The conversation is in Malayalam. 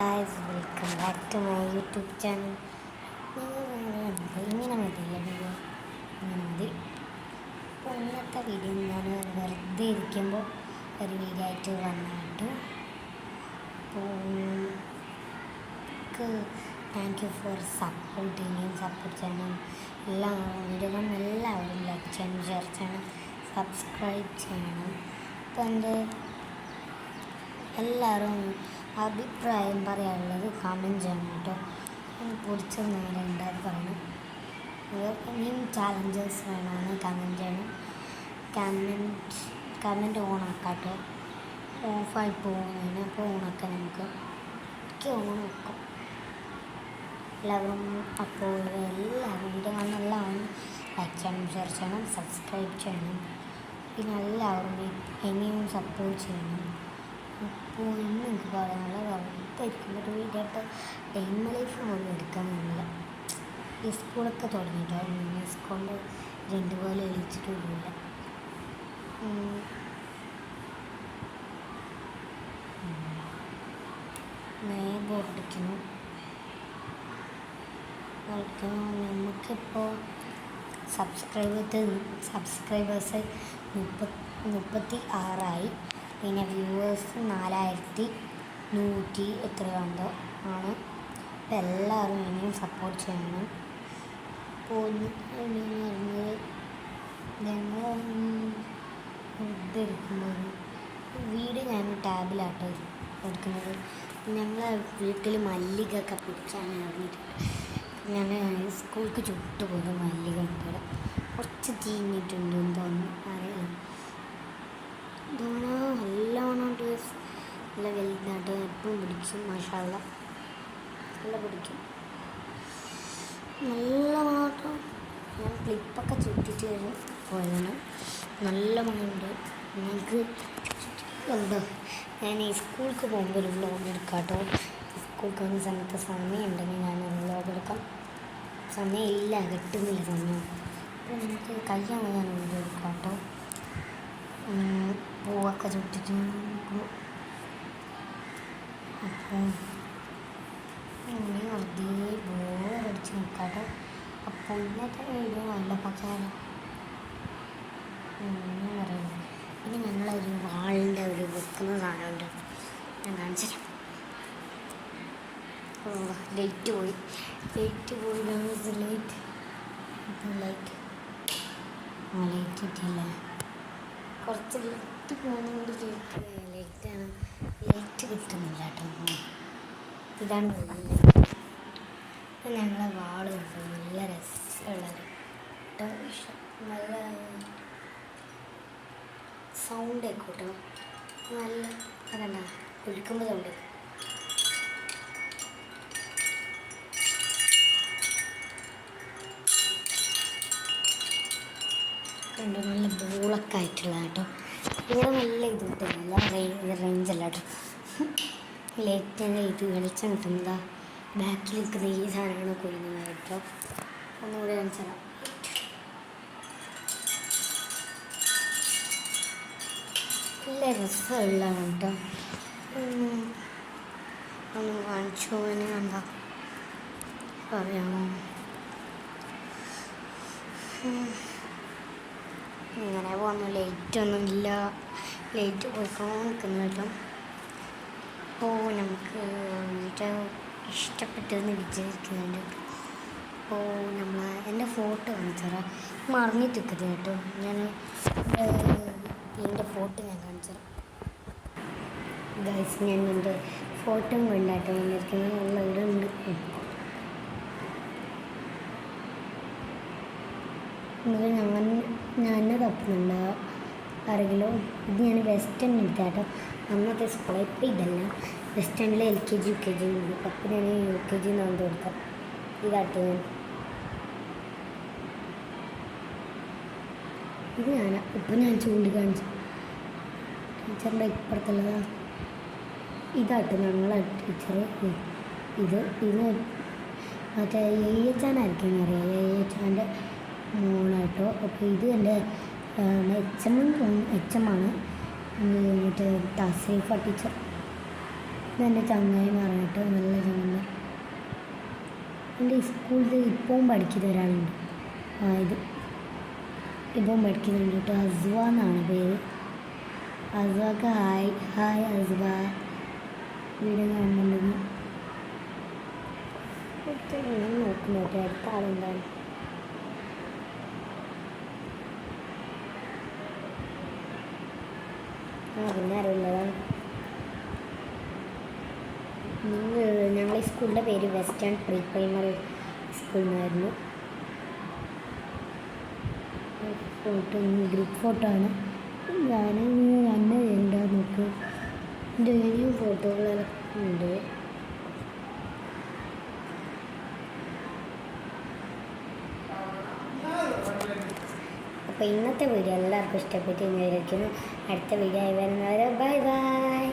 Guys welcome back to my YouTube channel. ഇങ്ങനെ മതിയില്ല വീഡിയോ, ഇങ്ങനെ മതി. അപ്പോൾ ഇന്നത്തെ വീഡിയോ ഞാൻ വെറുതെ ഇരിക്കുമ്പോൾ ഒരു വീഡിയോ ആയിട്ട് വന്നിട്ട്. അപ്പോൾ താങ്ക് യു ഫോർ സപ്പോർട്ട്. ഇനിയും സപ്പോർട്ട് ചെയ്യണം. വീഡിയോകളും എല്ലാവരും ലൈക്ക് ചെയ്യണം, ഷെയർ ചെയ്യണം, സബ്സ്ക്രൈബ് ചെയ്യണം. അപ്പോൾ എൻ്റെ എല്ലാവരും അഭിപ്രായം പറയാനുള്ളത് കമൻറ്റ് ചെയ്യണം കേട്ടോ. പൊടിച്ചത് നേരെ ഉണ്ടായത് പറയണം. ഇനിയും ചാലഞ്ചസ് വേണമെന്ന് കമൻറ്റ് ചെയ്യണം. കമൻറ്റ് ഓണാക്കാം കേട്ടോ. ഓഫായി പോകുന്നതിന് അപ്പോൾ ഓണാക്കാം. നമുക്ക് ഓണാക്കാം എല്ലാവരും. അപ്പോൾ എല്ലാവരും വീഡിയോ കാണുന്ന ലൈക്ക് ചെയ്യണം, ഷെയർ ചെയ്യണം, സബ്സ്ക്രൈബ് ചെയ്യണം. പിന്നെ എല്ലാവരും ഇനിയും സപ്പോർട്ട് ചെയ്യണം. അപ്പോൾ ഇന്ന് എനിക്ക് പറയാനുള്ള വെറുതെ ഇരിക്കുമ്പോൾ ഒരു വീഡിയോ ആയിട്ട് ടൈം ലൈഫ് പോലും എടുക്കാനില്ല. ഈ സ്കൂളൊക്കെ തുടങ്ങിയിട്ടോ. സ്കൂളിൽ രണ്ടുപോലെ എളിച്ചിട്ടില്ല. ബോറടിക്കുന്നു. നമുക്കിപ്പോൾ സബ്സ്ക്രൈബേഴ്സ് 36 പിന്നെ വ്യൂവേഴ്സ് 4100 എത്രയുണ്ടോ ആണ്. അപ്പോൾ എല്ലാവരും ഇനിയും സപ്പോർട്ട് ചെയ്യണം. അപ്പോൾ ഞങ്ങൾ ഇരിക്കുമ്പോൾ വീഡിയോ ഞാൻ ടാബിലാട്ടോ എടുക്കുന്നത്. ഞങ്ങൾ വീട്ടിൽ മല്ലികയൊക്കെ പിടിച്ചാണ് ഇറങ്ങിയിട്ടുണ്ട്. ഞാൻ സ്കൂൾക്ക് ചുട്ടുപോയി മല്ലിക ഉണ്ട്. കുറച്ച് ചീഞ്ഞിട്ടുണ്ടെന്ന് തോന്നുന്നു, അറിയില്ല. നല്ലോണം നല്ല വലുതായിട്ട് എപ്പോഴും പിടിക്കും. മാഷാള്ള നല്ല പിടിക്കും, നല്ല മാത്രം. ഞാൻ ക്ലിപ്പൊക്കെ ചുറ്റിച്ച് പോയതാണ്. നല്ല മണമുണ്ട്. നിങ്ങൾക്ക് ഉണ്ടോ? ഞാൻ ഈ സ്കൂൾക്ക് പോകുമ്പോൾ ഒരു വ്ലോഗ് എടുക്കാം കേട്ടോ. സ്കൂൾക്ക് പോകുന്ന സമയത്ത് സമയം ഉണ്ടെങ്കിൽ ഞാനൊരു വ്ലോഗ് എടുക്കാം. സമയമില്ല, കിട്ടുന്നില്ല സമയം. അപ്പോൾ നമുക്ക് കഴിയാൻ ഞാൻ വീഡിയോ എടുക്കാം കേട്ടോ. പൂവൊക്കെ ചുട്ടിട്ട് അപ്പോൾ വെറുതെ ബോറടിച്ച് നിൽക്കാട്ടോ. അപ്പോൾ ഇന്നത്തെ വീഡിയോ നല്ല പക്കാരം പറയുന്നത്. പിന്നെ ഞങ്ങളൊരു വാളിൻ്റെ ഒരു വെക്കുന്ന സാധനമുണ്ട്, ഞാൻ കാണിച്ചില്ല. ലൈറ്റ് പോയി ലൈറ്റ് ഇട്ടില്ല. കുറച്ച് ലൈറ്റ് പോകുന്നതുകൊണ്ട് ലൈറ്റാണ്. ലൈറ്റ് കിട്ടുന്നില്ല കേട്ടോ. ഇതാണ് ഞങ്ങളെ വാള് കണ്ടു. നല്ല രസമുള്ളത് കേട്ടോ. നല്ല സൗണ്ട് കേട്ടോ. നല്ല കണ്ട കുളിക്കുമ്പോൾ സൗണ്ട് കണ്ടു. നല്ല ബോളൊക്കെ ആയിട്ടുള്ള കേട്ടോ. ഇവിടെ നല്ല ഇത് കിട്ടുന്നില്ല, റേഞ്ചല്ല കേട്ടോ. ലൈറ്റിൻ്റെ ഇത് വെളിച്ചം കിട്ടുന്നതാ. ബാക്കിൽ നിൽക്കുന്ന ഈ സാധനമാണ് കൊല്ലുന്നത് കേട്ടോ. ഒന്നുകൂടി കാണിച്ചാൽ നല്ല രസമുള്ളതാണ് കേട്ടോ. ഒന്ന് കാണിച്ചു പോകാൻ എന്താ പറയാമോ? ഇങ്ങനെ പോകുന്നു. ലൈറ്റൊന്നും ഇല്ല, ലൈറ്റ് പോയിക്കൊണ്ട് നിൽക്കുന്നു കേട്ടോ. അപ്പോൾ നമുക്ക് വീഡിയോ ഇഷ്ടപ്പെട്ടതെന്ന് വിചാരിക്കുന്നുണ്ട്. അപ്പോൾ എൻ്റെ ഫോട്ടോ കാണിച്ചുതരാം. മറിഞ്ഞിട്ടിരിക്കുന്നത് കേട്ടോ. ഞാൻ എൻ്റെ ഫോട്ടോ ഞാൻ കാണിച്ചുതരാം. ഗൈസ്, ഞാൻ എൻ്റെ ഫോട്ടോ കൊണ്ടാട്ടോ വന്നിരിക്കുന്നത്. നല്ല ഇവിടെ ഉണ്ട്. ഞാൻ തപ്പുന്നുണ്ട് ആരെങ്കിലും. ഇത് ഞാൻ വെസ്റ്റേൺ എടുത്താട്ടോ. അന്നത്തെ സ്കൂളിൽ ഇപ്പം ഇതല്ല. വെസ്റ്റേണിൽ LKG UKG ഉണ്ട്. അപ്പം ഞാൻ UKG എന്നാണ് കൊടുത്തത്. ഇതാട്ടോ ഇത് ഇപ്പം ഞാൻ ചൂണ്ടിക്കാണിച്ചു. ടീച്ചറിൻ്റെ ഇപ്പുറത്തുള്ളതാ ഇതാട്ടോ ഞങ്ങളെ ടീച്ചർ. ഇത് മറ്റേ AHാനായിരിക്കും അറിയാം. AHാൻ്റെ മോളാട്ടോ. അപ്പോൾ ഇത് എൻ്റെ HM ആണ്. മറ്റേ തസീഫ ടീച്ചർ. ഇതെൻ്റെ ചങ്ങായിമാറായിട്ട് നല്ല ചങ്ങന്മാർ. എൻ്റെ സ്കൂളിൽ ഇപ്പം പഠിക്കുന്ന ഒരാളുണ്ട്. ഇത് ഇപ്പം പഠിക്കുന്നുണ്ട് കേട്ടോ. അസ്വ എന്നാണ് പേര്. അസ്വക്ക് ഹായ്. ഹായ് അസ്വ. വീഡിയോ കാണുന്നുണ്ടെങ്കിൽ ഞാൻ നോക്കുന്നു കേട്ടോ അടുത്ത ആളെന്താണ്. പിന്നെ അറിയുന്നതാണ്. ഞങ്ങളെ സ്കൂളിൻ്റെ പേര് വെസ്റ്റേൺ പ്രീ പ്രൈമറി സ്കൂൾ എന്നായിരുന്നു. ഫോട്ടോ ഗ്രൂപ്പ് ഫോട്ടോ ആണ്. ഞാൻ എന്താ നോക്ക് എൻ്റെ ഇനിയും ഫോട്ടോകളെല്ലാം ഉണ്ട്. അപ്പോൾ ഇന്നത്തെ വീഡിയോ എല്ലാവർക്കും ഇഷ്ടപ്പെട്ട് വിചാരിക്കുന്നു. അടുത്ത വീഡിയോ ആയി വരുന്നവരെ ബൈ ബൈ.